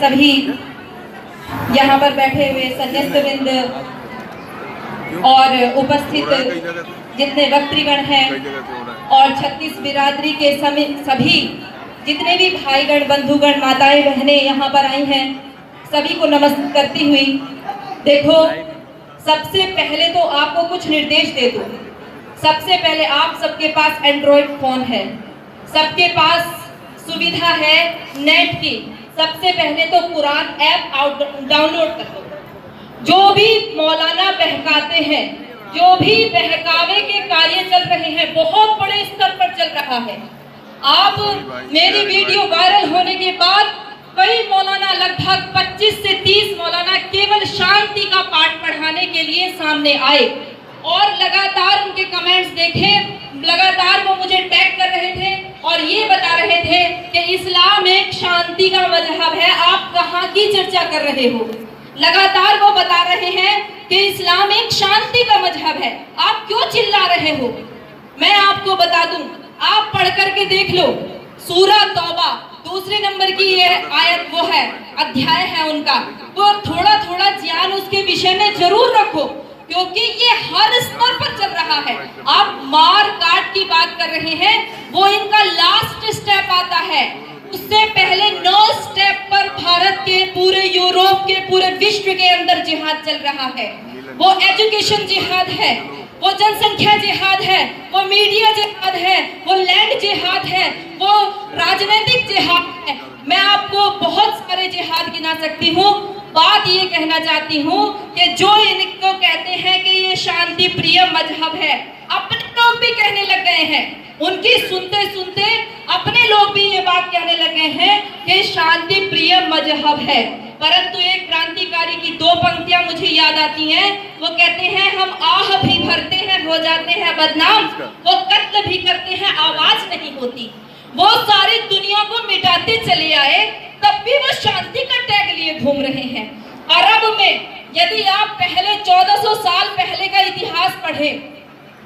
सभी यहाँ पर बैठे हुए सदस्यवृंद और उपस्थित जितने वक्तृगण हैं और 36 बिरादरी के सभी जितने भी भाईगण बंधुगण माताएं बहनें यहाँ पर आई हैं, सभी को नमस्कार करती हुई, देखो सबसे पहले तो आपको कुछ निर्देश दे दूं। सबसे पहले आप सबके पास एंड्रॉइड फोन है, सबके पास सुविधा है नेट की। सबसे पहले तो कुरान ऐप डाउनलोड कर लो। जो भी मौलाना बहकाते हैं, जो भी बहकावे के कार्य चल रहे हैं, बहुत बड़े स्तर पर चल रहा है। आप मेरी वीडियो वायरल होने के बाद कई मौलाना, लगभग 25 से 30 मौलाना केवल शांति का पाठ पढ़ाने के लिए सामने आए और लगातार उनके कमेंट्स देखे, लगातार वो मुझे टैग कर रहे थे और ये बता रहे थे कि इस्लाम एक शांति का मजहब है, आप कहाँ की चर्चा कर रहे हो। लगातार वो बता रहे हैं कि इस्लाम एक शांति का मजहब है, आप क्यों चिल्ला रहे हो। मैं आपको बता दूं, आप पढ़ करके देख लो, सूरह तौबा 2 नंबर की ये आयत वो है, अध्याय है उनका, वो थोड़ा थोड़ा ज्ञान उसके विषय में जरूर रखो, क्योंकि ये हर स्तर पर चल रहा है। आप मार काट की बात कर रहे हैं, वो इनका लास्ट स्टेप आता है। उससे पहले 9 स्टेप पर भारत के, पूरे यूरोप के, पूरे विश्व के अंदर जिहाद चल रहा है। वो एजुकेशन जिहाद है, वो जनसंख्या जिहाद है, वो मीडिया जिहाद है, वो लैंड जिहाद है, वो राजनीतिक जिहाद है। मैं आपको बहुत सारे जिहाद गिना सकती हूँ। बात ये कहना चाहती हूँ कि जो इनको कहते हैं कि ये शांति प्रिय मजहब है, अपने लोग भी कहने लग गए हैं। उनकी सुनते सुनते अपने लोग भी ये बात कहने लगे हैं कि शांति प्रिय मजहब है। परंतु एक क्रांतिकारी की 2 पंक्तियां मुझे याद आती हैं। वो कहते हैं, हम आह भी भरते हैं हो जाते हैं बदनाम, वो कत्ल भी करते हैं आवाज नहीं होती। वो सारी दुनिया को मिटाते चले आए, तब भी वो शांति का टैग लिए घूम रहे हैं। अरब में यदि आप पहले 1400 साल पहले का इतिहास पढ़े,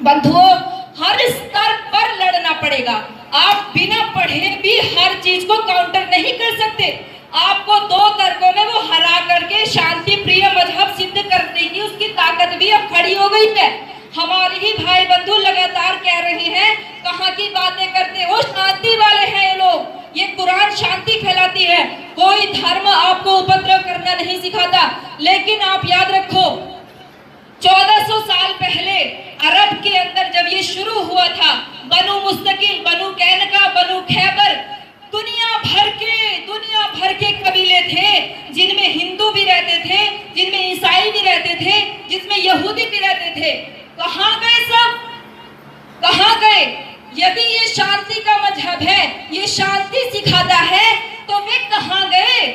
बंधुओं, हर स्तर पर लड़ना पड़ेगा। आप बिना पढ़े भी हर चीज को काउंटर नहीं कर सकते। आपको 2 तर्कों में वो हरा करके शांति प्रिय मजहब सिद्ध करने की उसकी ताकत भी अब खड़ी हो गई है। हमारे ही भाई बंधु लगातार कह रहे हैं, कहाँ की बातें करते हो, शांति वाले हैं ये लोग, ये कुरान शांति फैलाती है। कोई धर्म आपको उपद्रव करना नहीं सिखाता, लेकिन आप याद रखो 1400 साल पहले अरब के अंदर जब ये शुरू हुआ था, बनु मुस्तकिल, बनु कैनका, बनु खैबर, दुनिया भर के कबीले थे, जिनमें हिंदू भी रहते थे, जिनमें ईसाई भी रहते थे, जिसमें यहूदी भी रहते थे। कहाँ गए सब, कहाँ गए। यदि ये शांति का मजहब है, ये शांति सिखाता है, तो वे कहाँ गए।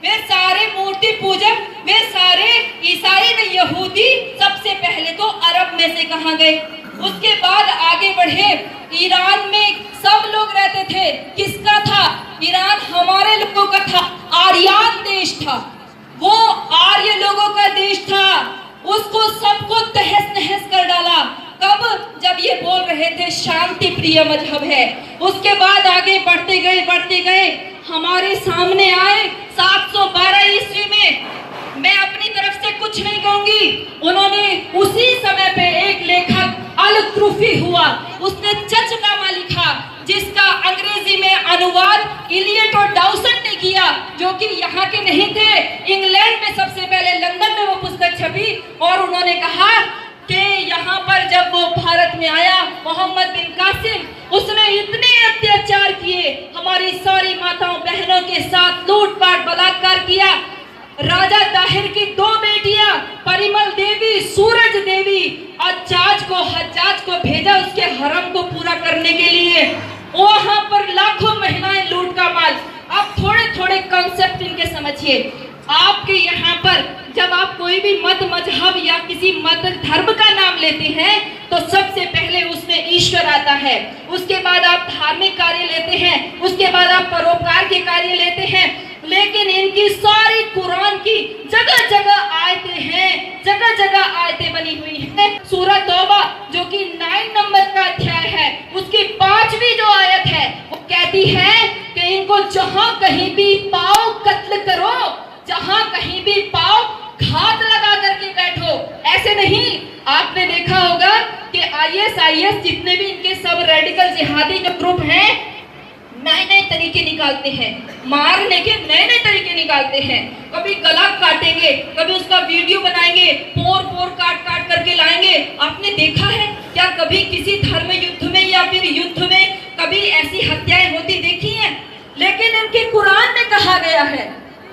वे सारे मूर्ति पूजक, वे सारे ईसाई व यहूदी सबसे पहले तो अरब में से कहाँ गए। उसके बाद आगे बढ़े, ईरान में सब लोग रहते थे। किसका था ईरान? हमारे लोगों का था, आर्यन देश था, वो आर्य लोगों का देश था। उसको सबको तहस नहस कर डाला। कब? जब ये बोल रहे थे शांति प्रिय मजहब है। उसके बाद आगे बढ़ते गए हमारे सामने आए 712 ईस्वी में। मैं अपनी तरफ से कुछ नहीं कहूंगी, उन्होंने उसी समय पे एक लेखक अल-तुर्फी हुआ, उसने चचनामा लिखा, जिसका अंग्रेजी में अनुवाद इलियट और डाउसन ने किया, जो कि यहाँ के नहीं थे। इंग्लैंड में सबसे पहले लंदन में वो पुस्तक छपी और उन्होंने कहा कि यहाँ पर जब वो भारत में आया, मोहम्मद बिन कासिम, उसने इतने अत्याचार किए, हमारी सारी माताओं बहनों के साथ लूटपाट बलात्कार किया। राजा ताहिर की 2 बेटियां, परिमल देवी, सूरज देवी, हज्जाज को भेजा उसके हरम को पूरा करने के लिए। वहां पर लाखों महिलाएं लूट का माल। आप थोड़े थोड़े कॉन्सेप्ट इनके समझिए। आपके यहाँ पर जब आप कोई भी मत, मजहब या किसी मत धर्म का नाम लेते हैं, तो सबसे पहले उसमें ईश्वर आता है, उसके बाद आप धार्मिक कार्य लेते हैं, उसके बाद आप परोपकार के कार्य लेते हैं। लेकिन इनकी सारी कुरान की जगह जगह आयतें हैं, जगह जगह आयतें बनी हुई हैं। सूरह तौबा जो कि 9 नंबर का अध्याय है, उसकी 5वीं जो आयत है, वो कहती है कि इनको जहां कहीं भी पाओ कत्ल करो। ISIS जितने भी इनके सब रेडिकल जिहादी जो ग्रुप हैं, नए नए तरीके निकालते हैं, मारने के नए नए तरीके निकालते हैं। कभी गला काटेंगे, कभी उसका वीडियो बनाएंगे, पोर पोर काट काट करके लाएंगे। आपने देखा है क्या कभी किसी धर्म युद्ध में या फिर युद्ध में कभी ऐसी हत्याएं होती देखी हैं? लेकिन इनके कुरान में कहा गया है,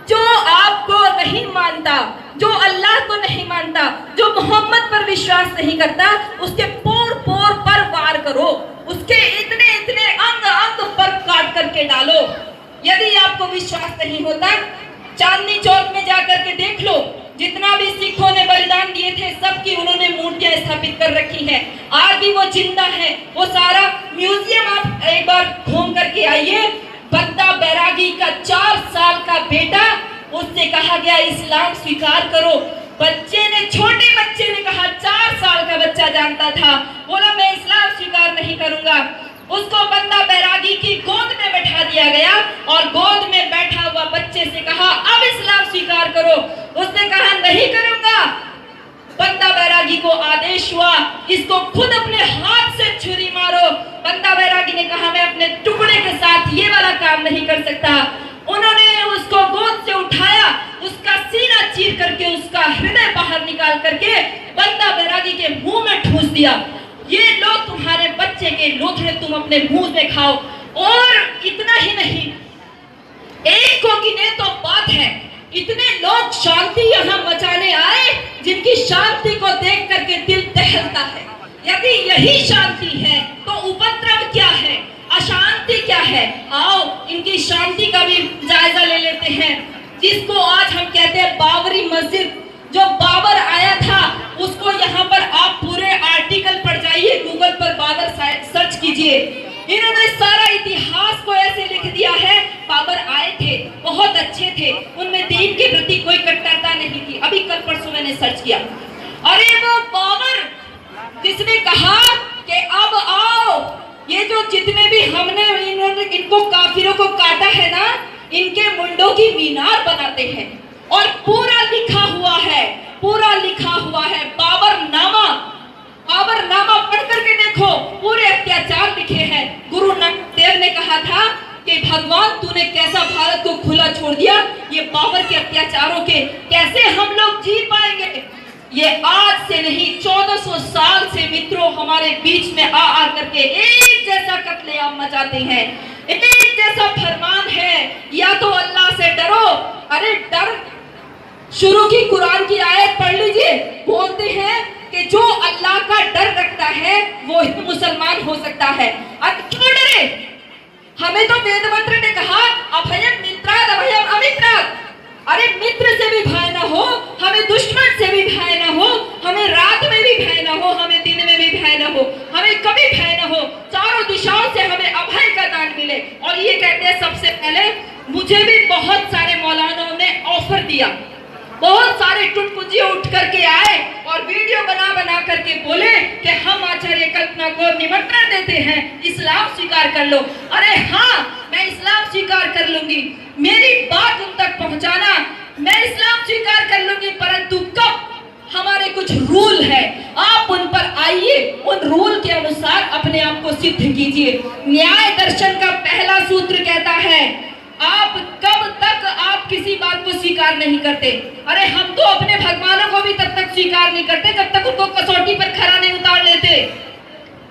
जो आपको नहीं मानता, जो अल्लाह को नहीं मानता, जो मोहम्मद पर विश्वास नहीं करता, उसके पोर पोर पर वार करो, उसके इतने इतने अंग अंग पर काट करके डालो। यदि आपको विश्वास नहीं होता, चांदनी चौक में जाकर के देख लो, जितना भी सिखों ने बलिदान दिए थे सबकी उन्होंने मूर्तियां स्थापित कर रखी है। आज भी वो जिंदा है। वो सारा म्यूजियम आप एक बार घूम करके आइए। बंदा बैरागी का 4 साल का बेटा, उससे कहा गया इस्लाम स्वीकार करो। बच्चे ने, छोटे बच्चे ने कहा, 4 साल का बच्चा जानता था, बोला मैं इस्लाम स्वीकार नहीं करूंगा। उसको बंदा बैरागी की गोद में बैठा दिया गया और गोद में बैठा हुआ बच्चे से कहा अब इस्लाम स्वीकार करो। उसने कहा नहीं करूंगा। बंदा बैरागी को आदेश हुआ इसको खुद अपने हाथ से छुरी मारो। बंदा बैरागी ने कहा मैं अपने टुकड़े के साथ ये वाला काम नहीं कर सकता। उन्होंने उसको गोद से उठाया, उसका सीना चीर करके उसका हृदय बाहर निकाल करके बंदा बैरागी के मुंह में ठूस दिया। ये लो तुम्हारे बच्चे के लोथड़े, तुम अपने मुंह में खाओ। और इतना ही नहीं, एक को गिने तो बात है, इतने लोग शांति यहाँ मचाने आए जिनकी शांति को देख करके दिल दहलता है। यदि यही शांति है तो उपद्रव क्या है, अशांति क्या है? आओ इनकी शांति का भी जायजा ले लेते हैं। जिसको आज हम कहते हैं बाबरी मस्जिद, जो बाबर आया था उसको यहाँ पर आप पूरे आर्टिकल पढ़ जाइए, गूगल पर बाबर सर्च कीजिए। इन्होंने सारा इतिहास को ऐसे लिख दिया है, बाबर आए थे, बहुत अच्छे थे, उनमें दीन के प्रति कोई कट्टरता नहीं थी। अभी कल परसों मैंने सर्च किया, अरे वो बाबर जिसने कहा कि अब आओ, ये जो जितने भी हमने इनको काफिरों को काटा है ना, इनके मुंडों की मीनार बनाते हैं। और पूरा लिखा हुआ है, पूरा लिखा हुआ है बाबरनामा। बाबरनामा पढ़ करके देखो, पूरे अत्याचार लिखे हैं। गुरु नानक देव ने कहा था कि भगवान तूने कैसा भारत को खुला छोड़ दिया, ये बाबर के अत्याचारों के कैसे हम लोग जी पाएंगे? ये आज से नहीं 1400 साल से मित्रों हमारे बीच में आ करके एक जैसा कत्लेआम मचाते हैं। एक जैसा फरमान है, या तो अल्लाह से डरो। अरे डर, शुरू की कुरान की आयत पढ़ लीजिए, बोलते हैं कि जो अल्लाह का डर रखता है वो ही मुसलमान हो सकता है। अब क्यों डरे? हमें तो वेद मंत्र ने कहा अभयम मित्राद अभयम अमित्राद। अरे मित्र से भी भय न हो, हमें दुश्मन से भी भय न हो, हमें रात में भी भय न हो, हमें दिन में भी भय न हो, हमें कभी भय न हो, चारों दिशाओं से हमें अभय का दान मिले। और ये कहते हैं सबसे पहले, मुझे भी बहुत सारे मौलानाओं ने ऑफर दिया, बहुत सारे टुटपुंजी उठ करके आए और वीडियो बना बना करके बोले कि हम आचार्य कल्पना को निमंत्रण देते हैं, इस्लाम स्वीकार कर लो। अरे हाँ, मैं इस्लाम स्वीकार कर लूंगी, मेरी बात उन तक पहुंचाना, मैं इस्लाम स्वीकार कर लूंगी, परंतु कब? हमारे कुछ रूल है, आप उन पर आइए, उन रूल के अनुसार अपने आप को सिद्ध कीजिए। न्याय दर्शन का पहला सूत्र कहता है, आप कब तक आप किसी बात को स्वीकार नहीं करते। अरे हम तो अपने भगवानों को भी तब तक स्वीकार नहीं करते जब तक उनको कसौटी पर खरा नहीं उतार लेते।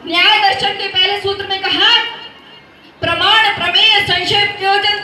न्याय दर्शन के पहले सूत्र में कहा, प्रमाण प्रमेय संशय प्रयोजन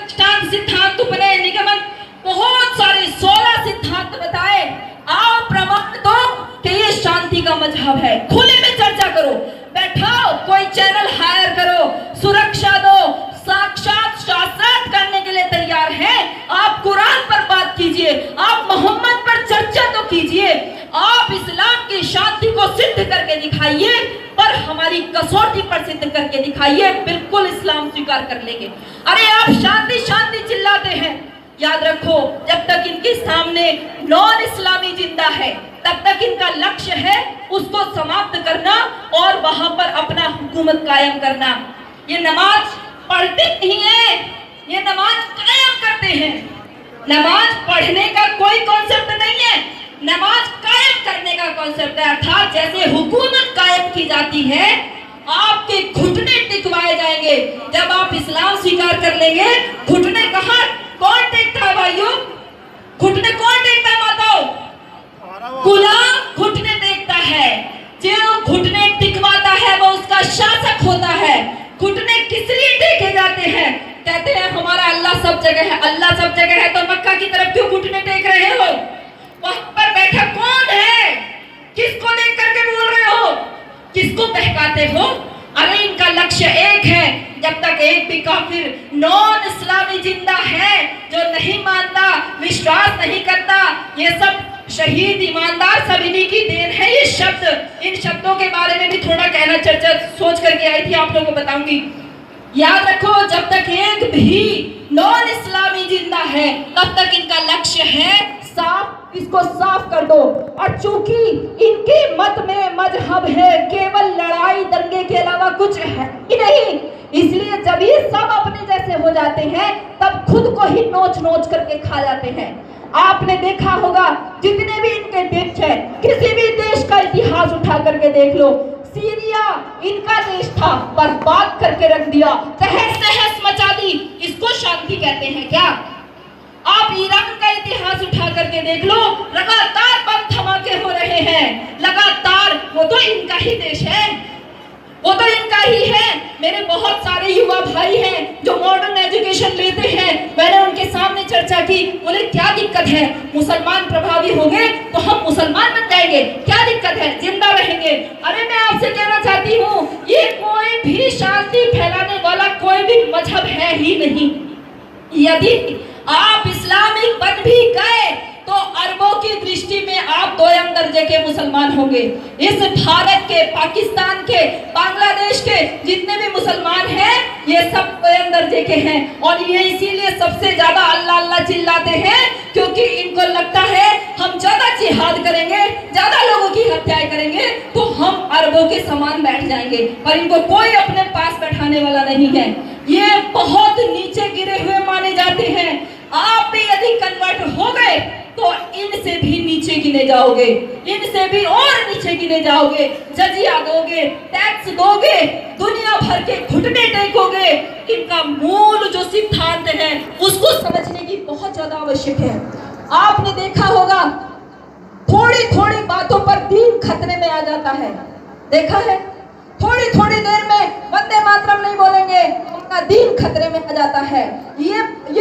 सिद्धांत उपनय निगमन, बहुत सारे 16 सिद्धांत बताए। आओ प्रमाण दो कि ये शांति का मजहब है, खुले में चर्चा करो, बैठाओ, कोई चैनल हायर करो, सुरक्षा दो, साक्षात शास्त्रार्थ करने के लिए तैयार है। आप कुरान पर बात कीजिए, आप मोहम्मद पर चर्चा तो कीजिए, आप इस्लाम की शांति को सिद्ध करके दिखाइए, पर हमारी कसौटी पर सिद्ध करके दिखाइए, बिल्कुल इस्लाम स्वीकार कर लेंगे। अरे आप शांति शांति चिल्लाते हैं, याद रखो जब तक इनके सामने नॉन इस्लामी जिंदा है तब तक इनका लक्ष्य है उसको समाप्त करना और वहां पर अपना हुकूमत कायम करना। ये नमाज पढ़ते नहीं है, ये नमाज कायम करते हैं। नमाज पढ़ने का कोई कॉन्सेप्ट नहीं है, नमाज कायम करने का कॉन्सेप्ट है, अर्थात जैसे हुकूमत कायम की जाती है आपके घुटने टिकवाए जाएंगे। जब आप इस्लाम स्वीकार कर लेंगे, घुटने कहाँ कौन टेकता है भाइयों? घुटने कौन टेकता है माताओं? गुलाम घुटने टेकता है। जो घुटने टिकवाता है वो उसका शासक होता है। घुटने किस लिए टेके जाते हैं? कहते हैं हमारा अल्लाह सब जगह है। अल्लाह सब जगह है तो मक्का की तरफ क्यों घुटने टेक रहे हो? वहां पर बैठा कौन है? किसको देख करके बोल रहे हो? किसको बहकाते हो? अरे इनका लक्ष्य एक है, जब तक एक भी काफिर नॉन इस्लामी जिंदा है, जो नहीं मानता, विश्वास नहीं करता, ये सब शहीद ईमानदार सब इन्हीं की देन है। ये शब्द, इन शब्दों के बारे में भी थोड़ा कहना चर्चा सोच करके आई थी, आप लोगों को बताऊंगी। याद रखो, जब तक एक भी नॉन इस्लामी जिंदा है तब तक इनका लक्ष्य है साफ, इसको साफ कर दो। और चूंकि इनके मत में मजहब है, केवल लड़ाई दंगे के अलावा कुछ है ही नहीं, इसलिए जब ये सब अपने जैसे हो जाते हैं तब खुद को ही नोच नोच करके खा जाते हैं। आपने देखा होगा जितने भी इनके देश है, किसी भी देश का इतिहास उठा करके देख लो, सीरिया इनका देश था, बर्बाद करके रख दिया, तहस नहस मचा दी। इसको शांति कहते हैं क्या? आप ईरान का इतिहास उठा करके देख लो, लगातार बम धमाके हो रहे हैं, लगातार। वो तो इनका ही देश है, वो तो इनका ही है। मेरे बहुत सारे युवा भाई हैं जो मॉडर्न एजुकेशन लेते हैं, मैंने उनके सामने चर्चा की, बोले क्या दिक्कत है, मुसलमान प्रभावी होंगे तो हम मुसलमान बन जाएंगे, क्या दिक्कत है, जिंदा रहेंगे। अरे मैं आपसे कहना चाहती हूँ, ये कोई भी शांति फैलाने वाला कोई भी मजहब है ही नहीं। यदि आप इस्लामिक बन भी गए तो अरबों की दृष्टि में आप दोयम दर्जे के मुसलमान होंगे। इस भारत के, पाकिस्तान के, बांग्लादेश के जितने भी मुसलमान हैं, ये सब दोयम दर्जे के हैं। और ये इसीलिए सबसे ज्यादा अल्लाह अल्लाह चिल्लाते हैं, क्योंकि इनको लगता है हम ज्यादा जिहाद करेंगे, ज्यादा लोगों की हत्याएं करेंगे तो हम अरबों के समान बैठ जाएंगे, पर इनको कोई अपने पास बैठाने वाला नहीं है। ये बहुत नीचे गिरे हुए माने जाते हैं। आप भी यदि कन्वर्ट हो गए तो इनसे भी नीचे गिने जाओगे, इनसे भी और नीचे गिने जाओगे। जजिया दोगे, टैक्स दोगे, दुनिया भर के घुटने टेकोगे। इनका मूल जो सिद्धांत है उसको समझने की बहुत ज्यादा आवश्यक है। आपने देखा होगा थोड़ी थोड़ी बातों पर दीन खतरे में आ जाता है, देखा है? थोड़ी थोड़ी देर में वंदे मातरम नहीं बोलेंगे, उनका दीन खतरे में आ जाता है। ये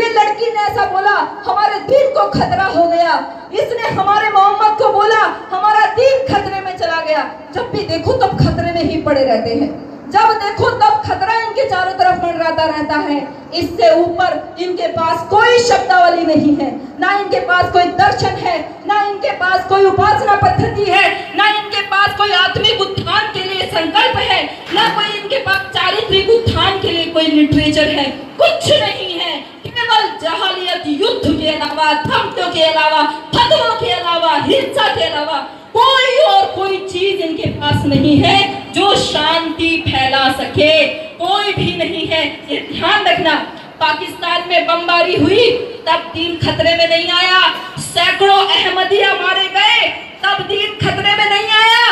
लड़की ने ऐसा बोला, हमारे दीन को खतरा हो गया। इसने हमारे मोहम्मद को बोला, हमारा दीन खतरे में चला गया। जब भी देखो तब खतरे में ही पड़े रहते हैं, जब देखो तब खतरा इनके चारों तरफ मंडराता रहता है। इससे ऊपर इनके पास कोई शब्दावली नहीं है, ना इनके पास कोई दर्शन है, ना इनके पास कोई उपासना पद्धति है, ना इनके पास कोई आत्मिक उत्थान के लिए संकल्प है, ना कोई इनके पास चारित्रिक उत्थान के लिए कोई लिटरेचर है, कुछ नहीं है। केवल जहालियत, युद्ध के अलावा, धमकियों के अलावा, फतवों के अलावा, हिंसा के अलावा कोई और कोई चीज इनके पास नहीं है जो शांति फैला सके, कोई भी नहीं है। ये ध्यान रखना, पाकिस्तान में बमबारी हुई तब दीन खतरे में नहीं आया, सैकड़ों अहमदिया मारे गए तब दीन खतरे में नहीं आया,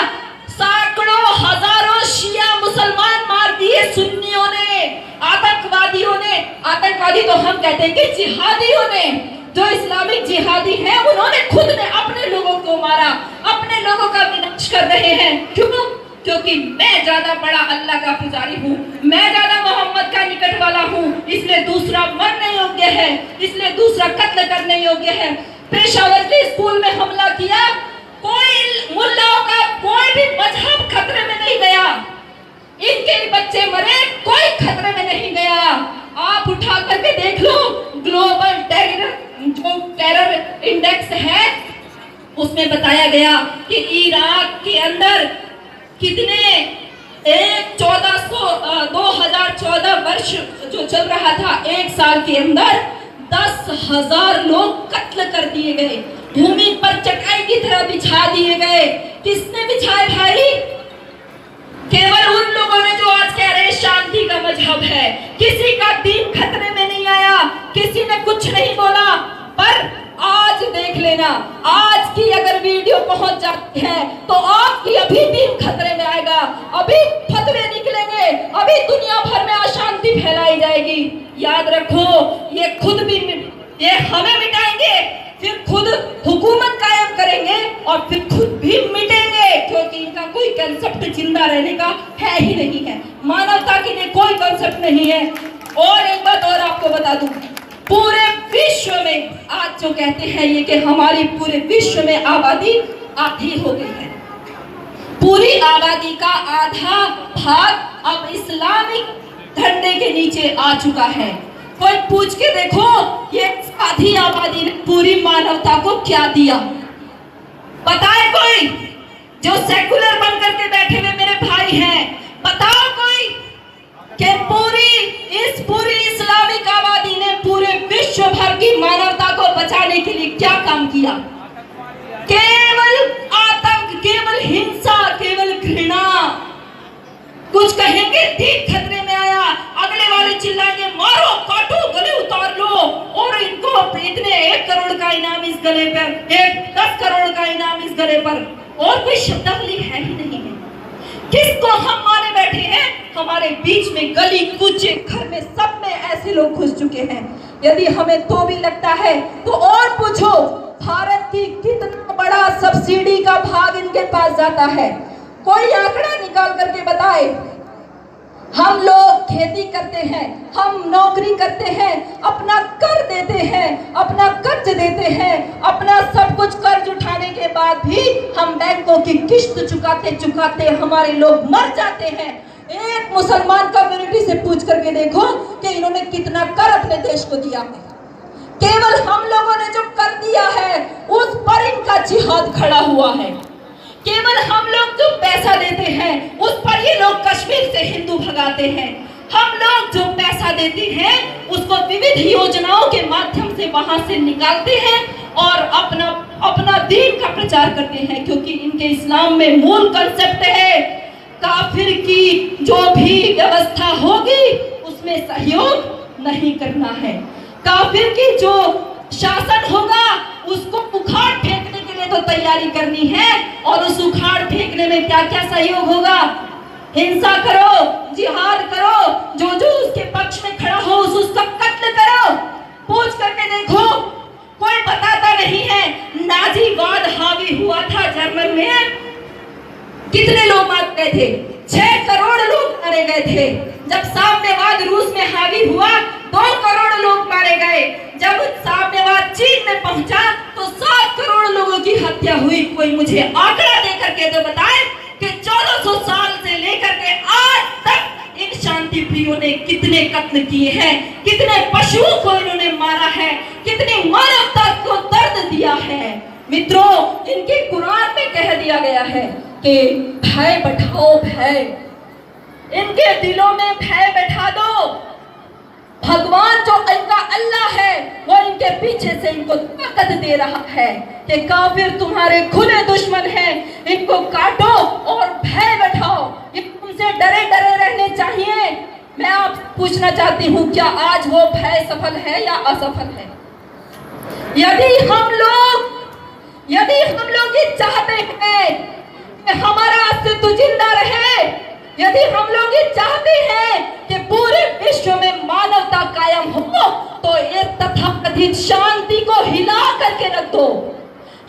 सैकड़ों हजारों शिया मुसलमान मार दिए सुन्नियों ने, आतंकवादियों ने। आतंकवादी तो हम कहते हैं कि जिहादियों ने, जो इस्लामिक जिहादी हैं, उन्होंने खुद ने अपने लोगों को मारा, अपने लोगों का विनाश कर रहे हैं। क्यों? क्योंकि मैं ज्यादा बड़ा अल्लाह का पुजारी हूँ, मैं ज्यादा मोहम्मद का निकट वाला हूँ, इसलिए दूसरा मरने योग्य है, इसलिए दूसरा कत्ल करने योग्य है। पेशावर के स्कूल में हमला किया, कोई मुल्लाओं का कोई भी मजहब खतरे में नहीं गया, इनके बच्चे मरे, कोई खतरे में नहीं गया। आप उठा करके देख लो, ग्लोबल टेरर इंडेक्स है, उसमें बताया गया कि इराक के अंदर कितने 2014 वर्ष जो चल रहा था, एक साल के अंदर 10,000 लोग कत्ल कर दिए गए, भूमि पर चटाई की तरह बिछा दिए गए। किसने बिछाए भाई? केवल उन लोगों ने जो आज कह रहे शांति का मजहब है। किसी का दीन खतरे में नहीं आया, किसी ने कुछ नहीं बोला। पर आज देख लेना, आज की अगर वीडियो ही दुनिया भर में अशांति फैलाई जाएगी। याद रखो, ये खुद भी ये हमें मिटाएंगे, फिर खुद हुकूमत कायम करेंगे और फिर खुद भी मिटेंगे, क्योंकि इनका कोई कंसेप्ट जिंदा रहने का है ही नहीं है। मानवता के लिए कोई कंसेप्ट नहीं है। और एक बात और आपको बता दूं, पूरे विश्व में आज जो कहते हैं ये कि हमारी पूरे विश्व में आबादी आधी हो गई है। पूरी आबादी का आधा भाग अब इस्लामिक झंडे के नीचे आ चुका है। कोई पूछ के देखो, ये आधी आबादी ने पूरी मानवता को क्या दिया? बताए कोई, जो सेकुलर बनकर के बैठे हुए मेरे भाई हैं, बताओ कोई कि पूरी इस्लामिक आबादी ने पूरे विश्व भर की मानवता को बचाने के लिए क्या काम किया? केवल आतंक, केवल हिंसा, केवल घृणा। कुछ कहेंगे ठीक खतरे में आया, अगले वाले चिल्लाएंगे मारो काटो गले उतार लो, और इनको इतने 1 करोड़ का इनाम इस गले पर, 10 करोड़ का इनाम इस गले पर, और कोई शब्दावली है ही नहीं है। किसको हम मारे बैठे हैं? हमारे बीच में गली कूचे घर में सब में ऐसे लोग घुस चुके हैं। यदि हमें तो भी लगता है तो और पूछो, भारत की कितना बड़ा सब्सिडी का भाग इनके पास जाता है? कोई आंकड़ा निकाल करके बताए। हम लोग खेती करते हैं, हम नौकरी करते हैं, अपना कर देते हैं, अपना कर्ज देते हैं, अपना सब कुछ कर्ज उठाने के बाद भी हम बैंकों की किस्त चुकाते चुकाते हमारे लोग मर जाते हैं। एक मुसलमान कम्युनिटी से पूछ करके देखो कि इन्होंने कितना कर अपने देश को दिया है। केवल हम लोगों ने जो कर दिया है उस पर इनका जिहाद खड़ा हुआ है। केवल हम लोग जो पैसा देते हैं उस पर ये लोग कश्मीर से हिंदू भगाते हैं। हम लोग जो पैसा देते हैं उसको विविध योजनाओं के माध्यम से वहां से निकालते हैं और अपना दीन का प्रचार करते हैं, क्योंकि इनके इस्लाम में मूल कंसेप्ट है काफिर की जो भी व्यवस्था होगी उसमें सहयोग नहीं करना है। काफिर की जो शासन होगा उसको उखाड़ फेंकने के लिए तो तैयारी करनी है, और उस उखाड़ फेंकने में क्या क्या सहयोग होगा? हिंसा करो, जिहाद करो, जो उसके पक्ष में खड़ा हो उसका कत्ल करो। पूछ करके देखो, कोई बताता नहीं है। नाजीवाद हावी हुआ था जर्मन में, कितने लोग मारे गए थे? 6 करोड़ लोग मारे गए थे। जब साम्यवाद रूस में हावी हुआ 2 करोड़ लोग मारे गए। जब साम्यवाद चीन में पहुंचा तो 7 करोड़ लोगों की हत्या हुई। कोई मुझे आंकड़ा देकर के तो बताए कि 1400 साल से लेकर के आज तक इन शांति प्रियों ने कितने कत्ल किए हैं, कितने पशुओं को इन्होंने मारा है, कितनी मानवता को दर्द दिया है। मित्रों, इनके कुरान में कह दिया गया है कि भय बैठाओ, भय, इनके दिलों में भय बैठा दो। भगवान जो इनका अल्लाह है वो इनके पीछे से इनको ताकत दे रहा है कि काफिर तुम्हारे खुले दुश्मन हैं, इनको काटो और भय बैठाओ। ये तुमसे डरे डरे रहने चाहिए। मैं आप पूछना चाहती हूँ, क्या आज वो भय सफल है या असफल है? यदि हम लोग ये चाहते हैं कि हमारा अस्तित्व जिंदा रहे, यदि हम लोग ये चाहते हैं कि पूरे विश्व में मानवता कायम हो, तो ये तथाकथित शांति को हिला करके रख दो।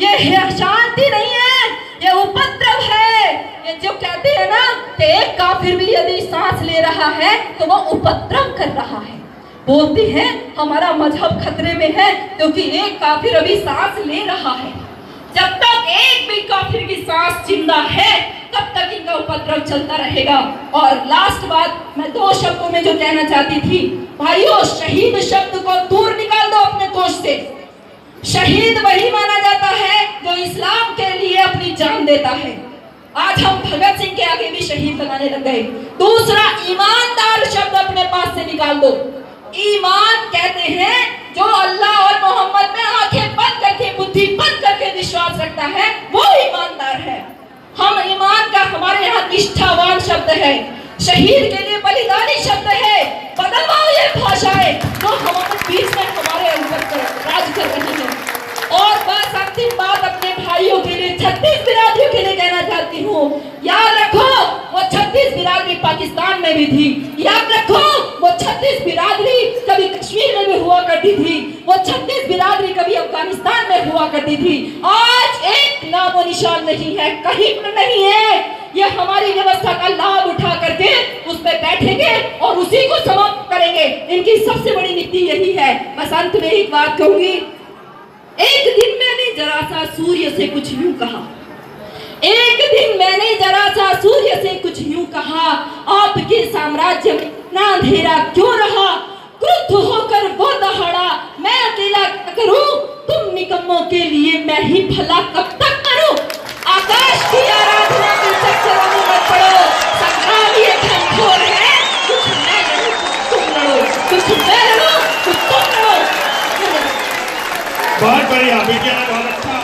ये शांति नहीं है, ये उपद्रव है। ये जो कहते हैं ना कि एक काफिर भी यदि सांस ले रहा है तो वो उपद्रव कर रहा है। बोलती है हमारा मजहब खतरे में है क्योंकि एक काफिर अभी सांस ले रहा है। जब तक एक भी काफिर की सांस जिंदा है तब तक इनका उपद्रव चलता रहेगा। और लास्ट बात मैं 2 शब्दों में जो कहना चाहती थी, भाइयों, शहीद शब्द को दूर निकाल दो अपने कोश से। शहीद वही माना जाता है जो इस्लाम के लिए अपनी जान देता है। आज हम भगत सिंह के आगे भी शहीद लगाने लग गए। दूसरा, ईमानदार शब्द अपने पास से निकाल दो। ईमान कहते हैं जो अल्लाह और मोहम्मद में आंखें बंद करके, बुद्धि बंद करके विश्वास रखता है, वो ईमानदार है। हम ईमान का हमारे यहाँ निष्ठावान शब्द है, शहीद के लिए बलिदानी शब्द है। बदलवाओ ये भाषाएं जो हमारे बीच में हमारे ऊपर राज कर रही है। और बस अंतिम बात अपने भाइयों के लिए, 36 बिरादरियों के लिए कहना चाहती हूँ, याद रखो वो 36 बिरादरी पाकिस्तान में में भी थी। याद रखो, वो 36 बिरादरी कभी कश्मीर में भी हुआ करती थी, वो 36 बिरादरी कभी अफगानिस्तान में हुआ करती थी। आज एक नामो निशान नहीं है, कहीं पर नहीं है। ये हमारी व्यवस्था का लाभ उठा करके उस पर बैठेंगे और उसी को समाप्त करेंगे। इनकी सबसे बड़ी नीति यही है। बस अंत में एक बात कहूंगी, एक दिन मैंने जरा सा सूर्य से कुछ यूं कहा, एक दिन मैंने जरा सा सूर्य से कुछ यूं कहा, आपके साम्राज्य में ना अंधेरा क्यों रहा? क्रुद्ध होकर वो दहाड़ा, मैं अकेला करूं, तुम निकम्मों के लिए मैं ही भला कब तक करूं? आकाश की आराधना के चक्करों में मत पड़ो, संग्राम ये घनघोर है, कुछ मैं लड़ूं कुछ तुम लड़ो, कुछ मैं लड़ूं कुछ तुम लड़ो। बहुत बढ़िया, बहुत अच्छा।